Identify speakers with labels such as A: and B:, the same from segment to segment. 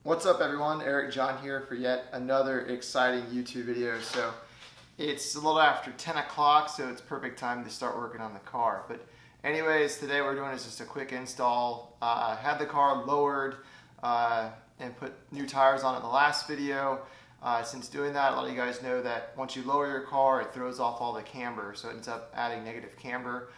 A: What's up everyone, Eric John here for yet another exciting YouTube video. So it's a little after 10 o'clock, so it's perfect time to start working on the car. But anyways, today we're doing is just a quick install. Had the car lowered and put new tires on it in the last video. Since doing that, a lot of you guys know that once you lower your car, it throws off all the camber, so it ends up adding negative camber.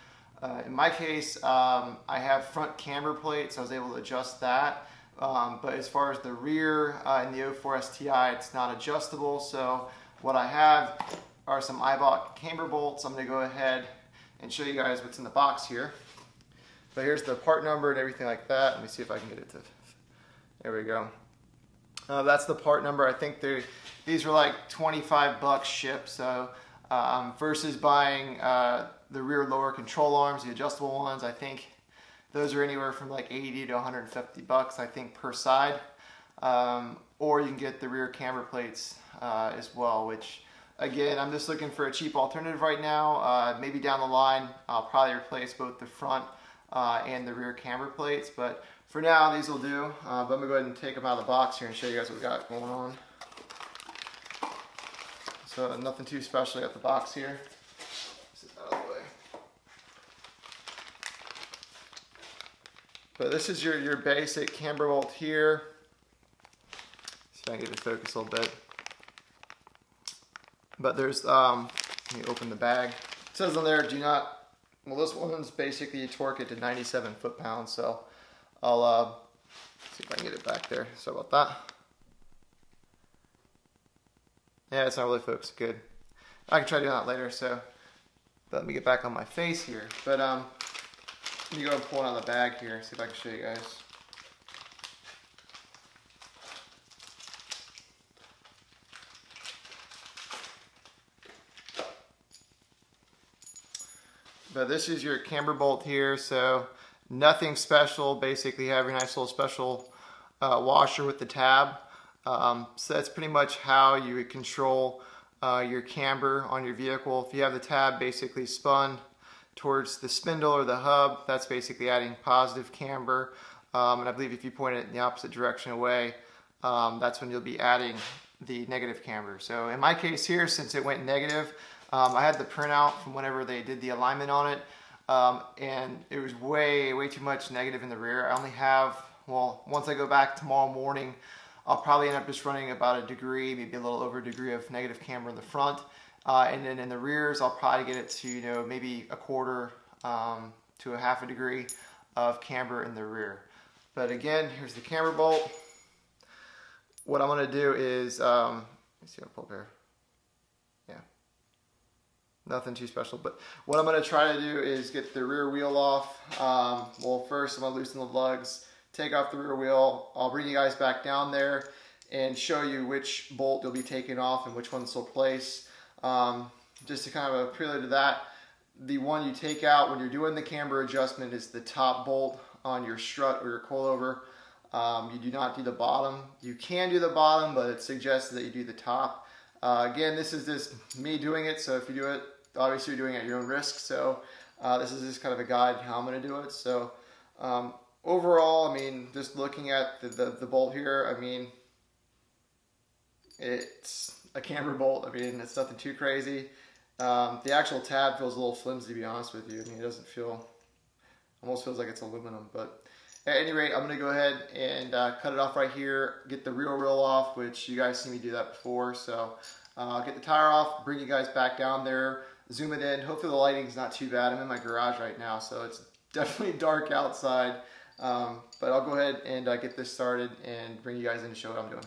A: In my case, I have front camber plates, so I was able to adjust that. But as far as the rear in the 04 STI, it's not adjustable. So what I have are some I bought camber bolts. I'm going to go ahead and show you guys what's in the box here. But here's the part number and everything like that. Let me see if I can get it to, there we go. That's the part number. I think these were like 25 bucks shipped. So versus buying the rear lower control arms, the adjustable ones, I think those are anywhere from like 80 to 150 bucks, I think, per side. Or you can get the rear camber plates as well, which, again, I'm just looking for a cheap alternative right now. Maybe down the line, I'll probably replace both the front and the rear camber plates. But for now, these will do. But I'm going to go ahead and take them out of the box here and show you guys what we got going on. So nothing too special. Got the box here. But this is your basic camber bolt here. See if I can get it to focus a little bit. But there's, let me open the bag. It says on there, do not, well, this one's basically you torque it to 97 foot-pounds. So I'll see if I can get it back there. Sorry about that. Yeah, it's not really focused good. I can try doing that later. So, but let me get back on my face here. But let me go and pull it out of the bag here, see if I can show you guys. But this is your camber bolt here, so nothing special. Basically, you have your nice little special washer with the tab. So that's pretty much how you would control your camber on your vehicle. If you have the tab basically spun towards the spindle or the hub, that's basically adding positive camber. And I believe if you point it in the opposite direction away, that's when you'll be adding the negative camber. So in my case here, since it went negative, I had the printout from whenever they did the alignment on it, and it was way too much negative in the rear. I only have, well, once I go back tomorrow morning, I'll probably end up just running about a degree, maybe a little over a degree of negative camber in the front. And then in the rears, I'll probably get it to, maybe a quarter to a half a degree of camber in the rear. But again, here's the camber bolt. What I'm going to do is, let me see how I pull up here. Yeah, nothing too special. But what I'm going to try to do is get the rear wheel off. Well, first I'm going to loosen the lugs, take off the rear wheel. I'll bring you guys back down there and show you which bolt you'll be taking off and which ones will place. Just to kind of a prelude to that, the one you take out when you're doing the camber adjustment is the top bolt on your strut or your coilover. You do not do the bottom. You can do the bottom, but it's suggested that you do the top. Again, this is just me doing it, so if you do it, obviously you're doing it at your own risk. So this is just kind of a guide how I'm going to do it. So overall, I mean, just looking at the bolt here, I mean, it's a camber bolt. I mean, it's nothing too crazy. The actual tab feels a little flimsy, to be honest with you. I mean, it doesn't feel, almost feels like it's aluminum. But at any rate, I'm going to go ahead and cut it off right here, get the rear wheel off, which you guys seen me do that before. So I'll get the tire off, bring you guys back down there, zoom it in. Hopefully the lighting's not too bad. I'm in my garage right now, so it's definitely dark outside. But I'll go ahead and get this started and bring you guys in to show what I'm doing.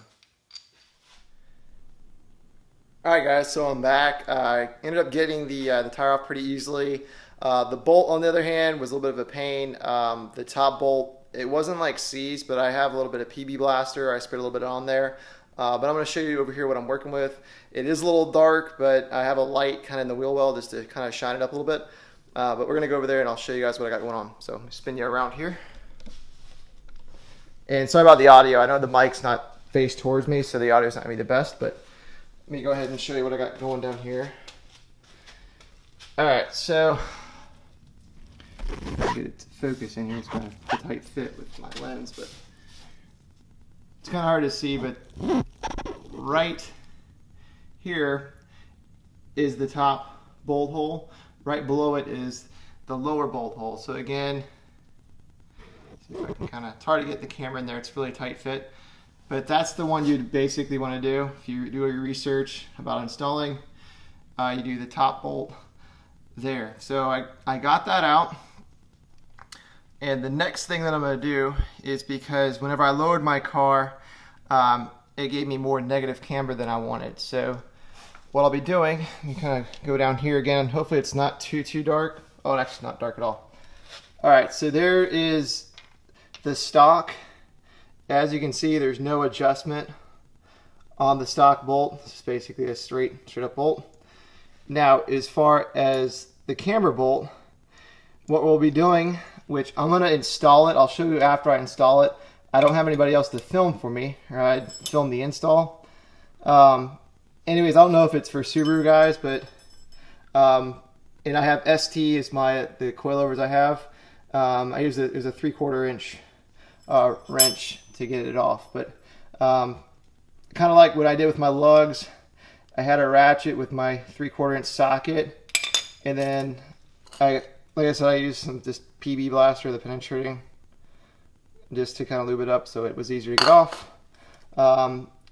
A: Alright guys, so I'm back. I ended up getting the tire off pretty easily. The bolt, on the other hand, was a little bit of a pain. The top bolt, it wasn't like seized, but I have a little bit of PB Blaster. I sprayed a little bit on there. But I'm going to show you over here what I'm working with. It is a little dark, but I have a light kind of in the wheel well just to kind of shine it up a little bit. But we're going to go over there and I'll show you guys what I got going on. So spin you around here. And sorry about the audio. I know the mic's not faced towards me, so the audio's not going to be the best, but let me go ahead and show you what I got going down here. Alright, so get it to focus in here. It's kind of a tight fit with my lens, but it's kind of hard to see, but right here is the top bolt hole. Right below it is the lower bolt hole. So again, see if I can kind of, it's hard to get the camera in there, it's really tight fit. But that's the one you'd basically want to do if you do your research about installing. You do the top bolt there. So I got that out. And the next thing that I'm going to do is, because whenever I lowered my car, it gave me more negative camber than I wanted. So what I'll be doing, you kind of go down here again. Hopefully it's not too dark. Oh, it's actually not dark at all. All right, so there is the stock. As you can see, there's no adjustment on the stock bolt. It's basically a straight up bolt. Now, as far as the camber bolt, what we'll be doing, which I'm going to install it. I'll show you after I install it. I don't have anybody else to film for me, or I'd film the install. Anyways, I don't know if it's for Subaru guys, but and I have ST as the coilovers I have. I use a 3/4 inch wrench to get it off, but kind of like what I did with my lugs. I had a ratchet with my 3/4 inch socket, and then like I said, I used this PB blaster, the penetrating, just to kind of lube it up so it was easier to get off.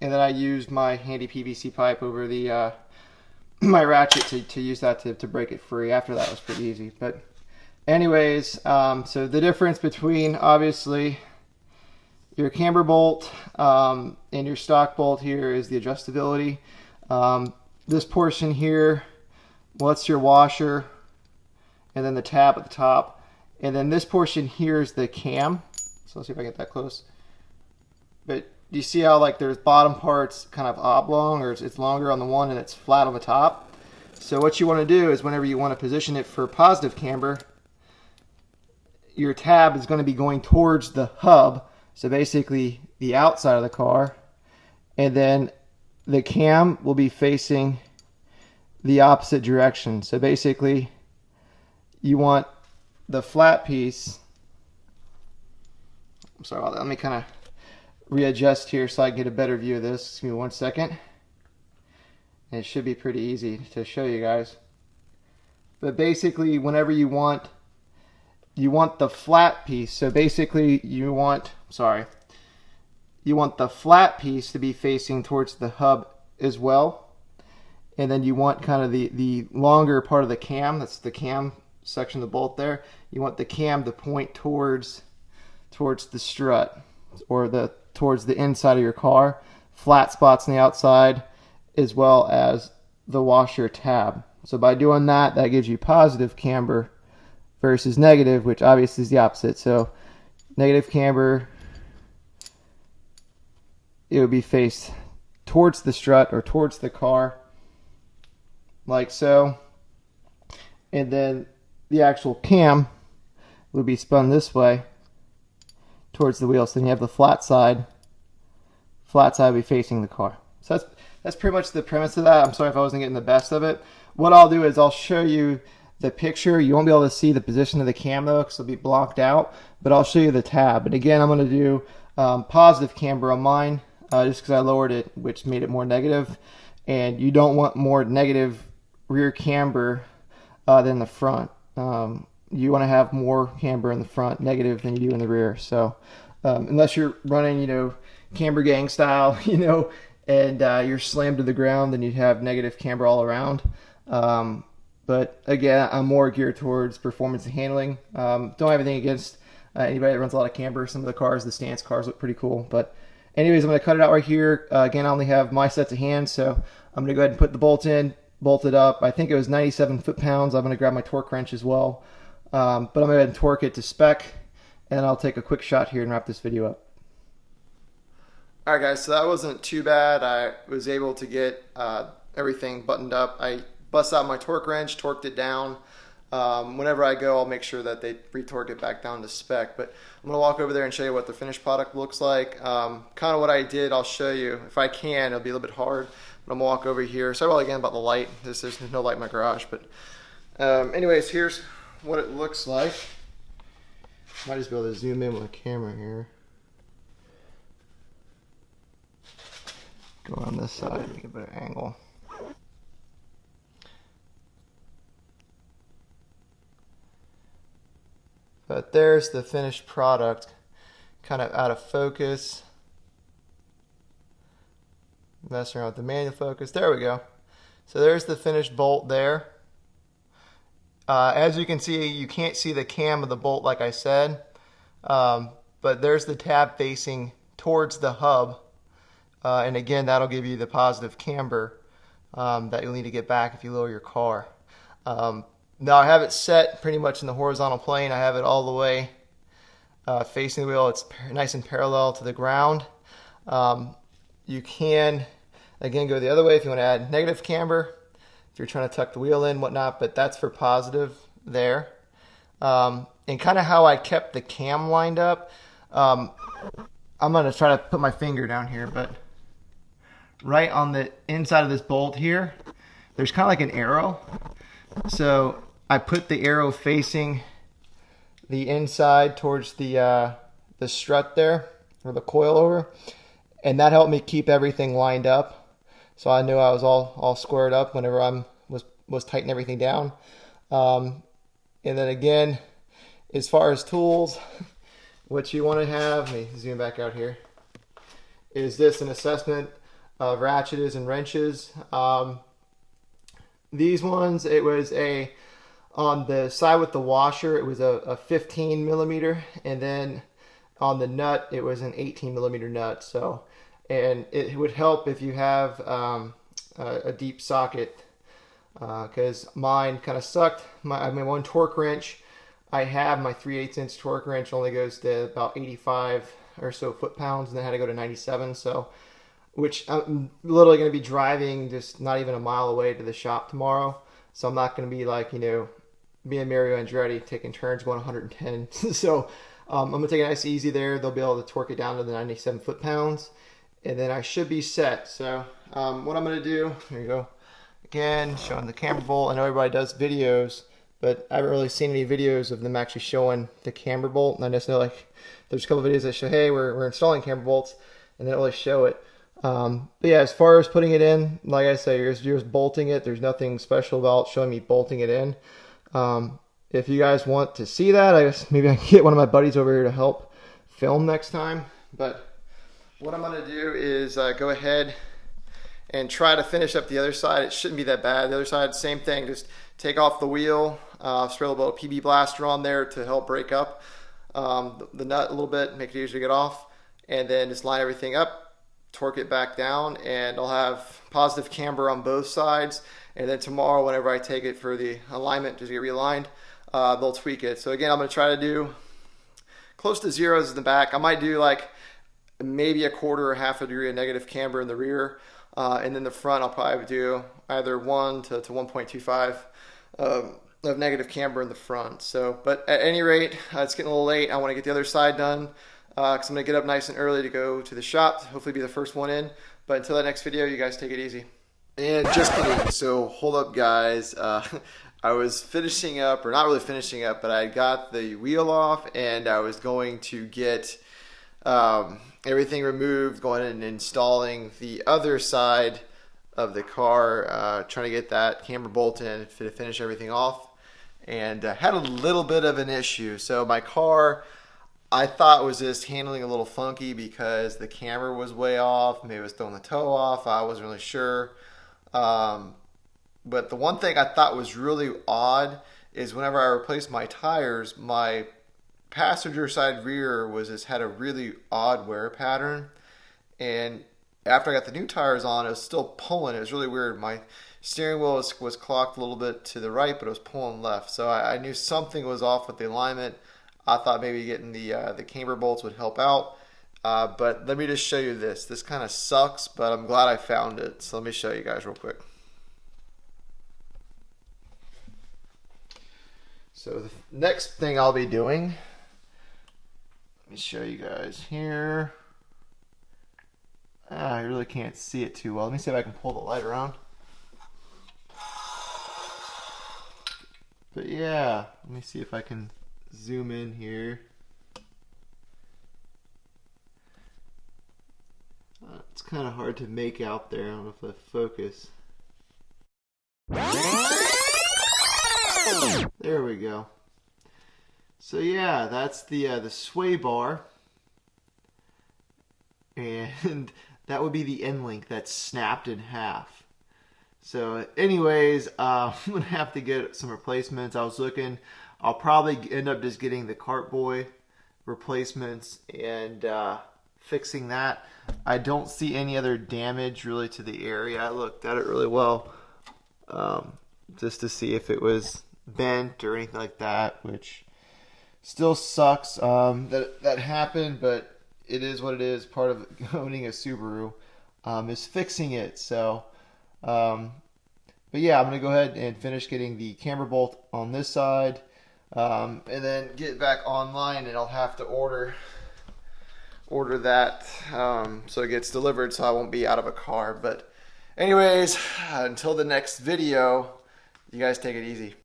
A: And then I used my handy PVC pipe over the my ratchet to use that to break it free. After that was pretty easy. But anyways, so the difference between obviously your camber bolt and your stock bolt here is the adjustability. This portion here, well, it's your washer, and then the tab at the top, and then this portion here is the cam. So let's see if I get that close. But you see how like there's bottom parts kind of oblong, or it's longer on the one and it's flat on the top. So what you want to do is, whenever you want to position it for positive camber, your tab is going to be going towards the hub, so basically the outside of the car, and then the cam will be facing the opposite direction. So basically you want the flat piece, I'm sorry about that, let me kind of readjust here so I can get a better view of this. Give me 1 second. And it should be pretty easy to show you guys. But basically, whenever you want the flat piece, so basically you want the flat piece to be facing towards the hub as well. And then you want kind of the longer part of the cam, that's the cam section of the bolt there, you want the cam to point towards the strut, or towards the inside of your car, flat spots on the outside, as well as the washer tab. So by doing that, that gives you positive camber versus negative, which obviously is the opposite. So negative camber, it would be faced towards the strut or towards the car, like so. And then the actual cam would be spun this way towards the wheel. So then you have the flat side would be facing the car. So that's pretty much the premise of that. I'm sorry if I wasn't getting the best of it. What I'll do is I'll show you the picture. You won't be able to see the position of the cam though, because it'll be blocked out, but I'll show you the tab. And again, I'm going to do positive camber on mine, just because I lowered it, which made it more negative. And you don't want more negative rear camber than the front. You want to have more camber in the front, negative, than you do in the rear. So unless you're running, camber gang style, and you're slammed to the ground, then you'd have negative camber all around. But again, I'm more geared towards performance and handling. Don't have anything against anybody that runs a lot of camber. Some of the cars, the stance cars, look pretty cool. But anyways, I'm going to cut it out right here. Again, I only have my sets of hands, so I'm going to go ahead and put the bolt in, bolt it up. I think it was 97 foot-pounds. I'm going to grab my torque wrench as well. But I'm going to go ahead and torque it to spec, and I'll take a quick shot here and wrap this video up. Alright guys, so that wasn't too bad. I was able to get everything buttoned up. I bust out my torque wrench, torqued it down. Whenever I go, I'll make sure that they retorque it back down to spec. But I'm going to walk over there and show you what the finished product looks like. Kind of what I did, I'll show you. If I can, it'll be a little bit hard. But I'm going to walk over here. Sorry again about the light. There's no light in my garage. But anyways, here's what it looks like. Might just be able to zoom in with a camera here. Go on this side to get a better angle. But there's the finished product, kind of out of focus. Messing around with the manual focus. There we go. So there's the finished bolt there. As you can see, you can't see the cam of the bolt like I said, but there's the tab facing towards the hub. And again, that'll give you the positive camber that you'll need to get back if you lower your car. Now I have it set pretty much in the horizontal plane. I have it all the way facing the wheel. It's nice and parallel to the ground. You can, again, go the other way if you want to add negative camber, if you're trying to tuck the wheel in, whatnot, but that's for positive there. And kind of how I kept the cam lined up, I'm going to try to put my finger down here, but right on the inside of this bolt here, there's kind of like an arrow. So I put the arrow facing the inside towards the strut there, or the coilover, and that helped me keep everything lined up. So I knew I was all squared up whenever I was tightening everything down. And then again, as far as tools, what you want to have, let me zoom back out here, is this an assessment of ratchets and wrenches. These ones, it was on the side with the washer, it was a 15 millimeter, and then on the nut, it was an 18 millimeter nut. So, and it would help if you have a deep socket, because mine kind of sucked. My one torque wrench, I have my 3/8 inch torque wrench only goes to about 85 or so foot-pounds, and then I had to go to 97. So, which I'm literally going to be driving just not even a mile away to the shop tomorrow. So I'm not going to be like, you know, being Mario Andretti taking turns going 110. So I'm going to take it nice and easy there. They'll be able to torque it down to the 97 foot-pounds. And then I should be set. So what I'm going to do, here you go. Again, showing the camber bolt. I know everybody does videos, but I haven't really seen any videos of them actually showing the camber bolt. And I just know, like, there's a couple videos that show, hey, we're installing camber bolts, and they don't really show it. But yeah, as far as putting it in, like I say, you're just bolting it. There's nothing special about showing me bolting it in. If you guys want to see that, I guess maybe I can get one of my buddies over here to help film next time. But what I'm going to do is go ahead and try to finish up the other side. It shouldn't be that bad. The other side, same thing. Just take off the wheel, spray a little bit of PB Blaster on there to help break up the nut a little bit, make it easier to get off, and then just line everything up, torque it back down, and I'll have positive camber on both sides. And then tomorrow, whenever I take it for the alignment just to get realigned, they'll tweak it. So again, I'm going to try to do close to zeros in the back. I might do like maybe a quarter or half a degree of negative camber in the rear, and then the front I'll probably do either 1 to 1.25 of negative camber in the front. So, but at any rate, it's getting a little late. I want to get the other side done, because I'm going to get up nice and early to go to the shop, hopefully be the first one in. But until that next video, you guys take it easy. And just kidding, so hold up guys, I was finishing up, or not really finishing up, but I got the wheel off and I was going to get everything removed, going in and installing the other side of the car, trying to get that camber bolt in to finish everything off, and had a little bit of an issue. So my car, I thought, was just handling a little funky because the camber was way off, maybe it was throwing the toe off, I wasn't really sure. But the one thing I thought was really odd is whenever I replaced my tires, my passenger side rear had a really odd wear pattern. And after I got the new tires on, it was still pulling. It was really weird. My steering wheel was clocked a little bit to the right, but it was pulling left. So I knew something was off with the alignment. I thought maybe getting the camber bolts would help out. But let me just show you this. This kind of sucks, but I'm glad I found it. So let me show you guys real quick. So the next thing I'll be doing, let me show you guys here. I really can't see it too well. Let me see if I can pull the light around. But yeah, let me see if I can zoom in here. It's kind of hard to make out there. I don't know if I focus. There we go. So yeah, that's the sway bar, and that would be the end link that's snapped in half. So anyways, I'm gonna have to get some replacements. I was looking. I'll probably end up just getting the Cartboy replacements and fixing that. I don't see any other damage really to the area. I looked at it really well, just to see if it was bent or anything like that, which still sucks that happened, but it is what it is. Part of owning a Subaru is fixing it. So but yeah, I'm gonna go ahead and finish getting the camber bolt on this side, and then get back online, and I'll have to order that so it gets delivered, so I won't be out of a car. But anyways, until the next video, you guys take it easy.